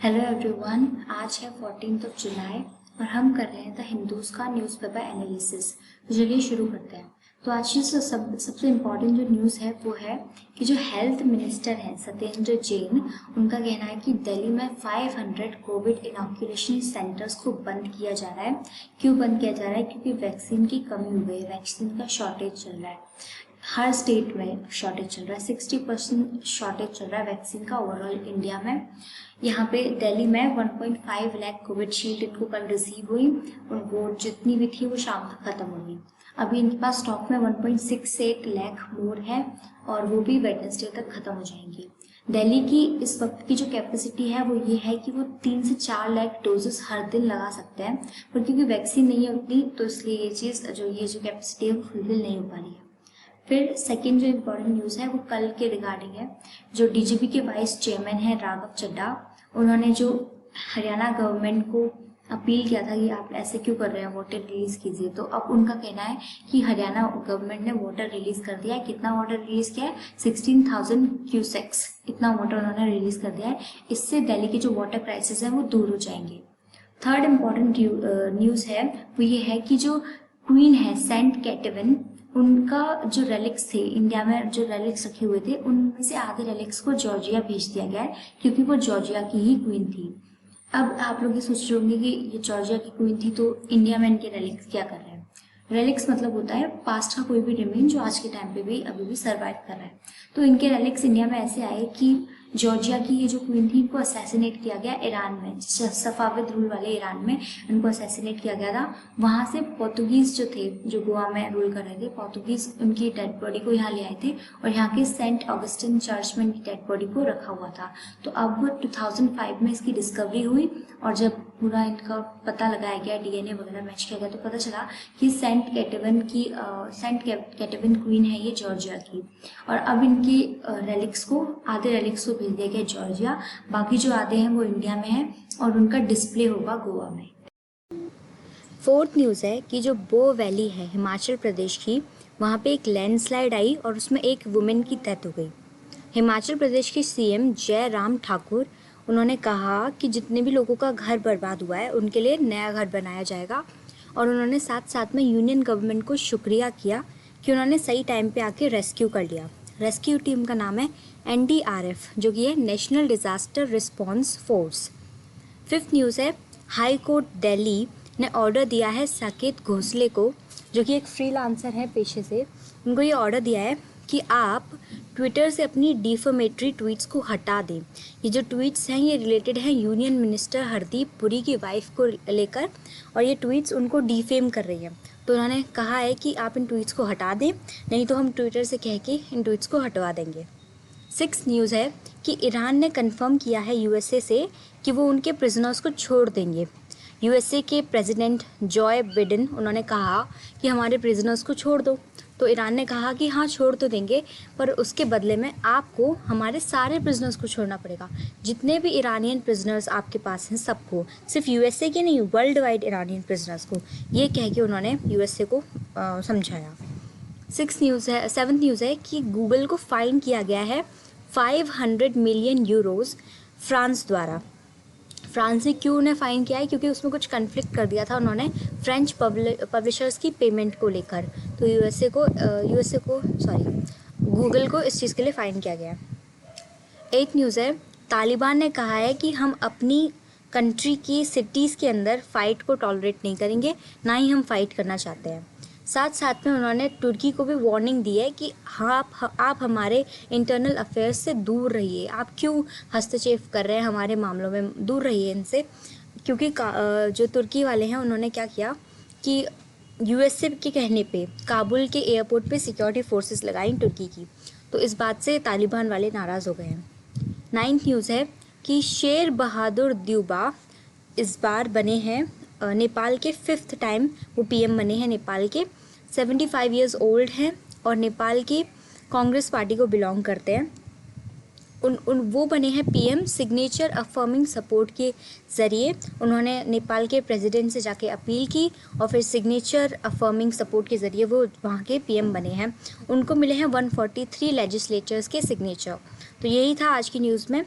Hello everyone, आज है 14 जुलाई और हम कर रहे हैं द हिंदूज़ का न्यूज़पेपर एनालिसिस। तो चलिए शुरू करते हैं। तो आज की सबसे इम्पॉर्टेंट जो न्यूज़ है वो है कि जो हेल्थ मिनिस्टर हैं सत्येंद्र जैन, उनका कहना है कि दिल्ली में 500 कोविड इनॉक्यूलेशन सेंटर्स को बंद किया जा रहा है। क्यों बंद किया जा रहा है? क्योंकि वैक्सीन की कमी हो गई है, वैक्सीन का शॉर्टेज चल रहा है। हर स्टेट में शॉर्टेज चल रहा है, 60% शॉर्टेज चल रहा है वैक्सीन का ओवरऑल इंडिया में। यहाँ पे दिल्ली में 1.5 लाख कोविड शील्ड इनको कल रिसीव हुई और वो जितनी भी थी वो शाम तक खत्म हो गई। अभी इनके पास स्टॉक में 1.68 लाख मोर है और वो भी वेडनेसडे तक खत्म हो जाएंगी। दिल्ली की इस वक्त की जो कैपेसिटी है वो ये है कि वो 3 से 4 लाख डोजेस हर दिन लगा सकते हैं, पर क्योंकि वैक्सीन नहीं है उतनी, तो इसलिए ये जो कैपेसिटी है वो फुलफिल नहीं हो पा रही है। फिर सेकेंड जो इम्पोर्टेंट न्यूज़ है वो कल के रिगार्डिंग है। जो डीजीपी के वाइस चेयरमैन है राघव चड्ढा, उन्होंने जो हरियाणा गवर्नमेंट को अपील किया था कि आप ऐसे क्यों कर रहे हैं, वाटर रिलीज कीजिए, तो अब उनका कहना है कि हरियाणा गवर्नमेंट ने वाटर रिलीज कर दिया है। कितना वाटर रिलीज किया है? 16,000 क्यूसेक्स, इतना वाटर उन्होंने रिलीज कर दिया है। इससे दिल्ली की जो वाटर क्राइसिस है वो दूर हो जाएंगे। थर्ड इम्पॉर्टेंट न्यूज़ है वो ये है कि जो क्वीन है सेंट कैटविन, उनका जो रेलिक्स थे इंडिया में, जो रेलिक्स रखे हुए थे, उनमें से आधे रेलिक्स को जॉर्जिया भेज दिया गया है क्योंकि वो जॉर्जिया की ही क्वीन थी। अब आप लोग ये सोच रहे होंगे कि ये जॉर्जिया की क्वीन थी तो इंडिया में इनके रेलिक्स क्या कर रहे हैं। रेलिक्स मतलब होता है पास्ट का कोई भी रिमेन जो आज के टाइम पे भी अभी भी सर्वाइव कर रहा है। तो इनके रेलिक्स इंडिया में ऐसे आए कि जॉर्जिया की ये जो क्वीन थी इनको असैसिनेट किया गया ईरान में, सफाविद रूल वाले ईरान में इनको असैसिनेट किया गया था। वहाँ से पोर्तुगीज जो थे, जो गोवा में रूल कर रहे थे, पोर्तुगीज उनकी डेड बॉडी को यहाँ ले आए थे और यहाँ के सेंट ऑगस्टिन चर्च में इनकी डेड बॉडी को रखा हुआ था। तो अब 2005 में इसकी डिस्कवरी हुई और जब पूरा इनका पता लगाया गया, डीएनए वगैरह मैच किया गया, तो पता चला कि सेंट कैटविन क्वीन है ये जॉर्जिया की। और अब इनकी रेलिक्स को, आधे रेलिक्स को भेज दिया गया जॉर्जिया, बाकी जो आधे हैं वो इंडिया में हैं और उनका डिस्प्ले होगा गोवा में। फोर्थ न्यूज़ है कि जो बो वैली है हिमाचल प्रदेश की, वहाँ पे एक लैंडस्लाइड आई और उसमें एक वुमेन की डेथ हो गई। हिमाचल प्रदेश के सीएम जयराम ठाकुर, उन्होंने कहा कि जितने भी लोगों का घर बर्बाद हुआ है उनके लिए नया घर बनाया जाएगा। और उन्होंने साथ साथ में यूनियन गवर्नमेंट को शुक्रिया किया कि उन्होंने सही टाइम पे आके रेस्क्यू कर लिया। रेस्क्यू टीम का नाम है NDRF, जो कि है national disaster response force. Fifth news है हाई कोर्ट दिल्ली ने ऑर्डर दिया है साकेत घोसले को, जो कि एक फ्रीलांसर है पेशे से, उनको ये ऑर्डर दिया है कि आप ट्विटर से अपनी डिफेमेटरी ट्वीट्स को हटा दें। ये जो ट्वीट्स हैं ये रिलेटेड हैं यूनियन मिनिस्टर हरदीप पुरी की वाइफ को लेकर, और ये ट्वीट्स उनको डिफेम कर रही हैं। तो उन्होंने कहा है कि आप इन ट्वीट्स को हटा दें, नहीं तो हम ट्विटर से कह के इन ट्वीट्स को हटवा देंगे। सिक्स न्यूज़ है कि ईरान ने कंफर्म किया है USA से कि वो उनके प्रिजनर्स को छोड़ देंगे। USA के प्रेसिडेंट जॉय बिडेन, उन्होंने कहा कि हमारे प्रिजनर्स को छोड़ दो। तो ईरान ने कहा कि हाँ छोड़ तो देंगे, पर उसके बदले में आपको हमारे सारे प्रिजनर्स को छोड़ना पड़ेगा। जितने भी ईरानियन प्रिजनर्स आपके पास हैं सबको, सिर्फ USA के नहीं, वर्ल्ड वाइड ईरानियन प्रिजनर्स को, ये कह के उन्होंने USA को समझाया। सेवन्थ न्यूज़ है कि गूगल को फाइन किया गया है 500 मिलियन यूरोज़ फ्रांस द्वारा। फ्रांस ने क्यों उन्हें फ़ाइन किया है? क्योंकि उसमें कुछ कन्फ्लिक्ट कर दिया था उन्होंने फ्रेंच पब्लिशर्स की पेमेंट को लेकर। तो गूगल को इस चीज़ के लिए फ़ाइन किया गया। एथ न्यूज़ है तालिबान ने कहा है कि हम अपनी कंट्री की सिटीज़ के अंदर फ़ाइट को टॉलरेट नहीं करेंगे, ना ही हम फ़ाइट करना चाहते हैं। साथ साथ में उन्होंने तुर्की को भी वार्निंग दी है कि आप हमारे इंटरनल अफेयर्स से दूर रहिए, आप क्यों हस्तक्षेप कर रहे हैं हमारे मामलों में, दूर रहिए इनसे। क्योंकि जो तुर्की वाले हैं उन्होंने क्या किया कि USA के कहने पे काबुल के एयरपोर्ट पे सिक्योरिटी फोर्सेस लगाई तुर्की की, तो इस बात से तालिबान वाले नाराज़ हो गए हैं। नाइन्थ न्यूज़ है कि शेर बहादुर द्यूबा इस बार बने हैं नेपाल के 5th टाइम वो PM बने हैं नेपाल के। 75 ईयर्स ओल्ड हैं और नेपाल की कांग्रेस पार्टी को बिलोंग करते हैं। वो बने हैं PM सिग्नेचर अफर्मिंग सपोर्ट के ज़रिए। उन्होंने नेपाल के प्रेसिडेंट से जाके अपील की और फिर सिग्नेचर अफर्मिंग सपोर्ट के ज़रिए वो वहाँ के PM बने हैं। उनको मिले हैं 143 लेजिस्लेचर्स के सिग्नेचर। तो यही था आज की न्यूज़ में।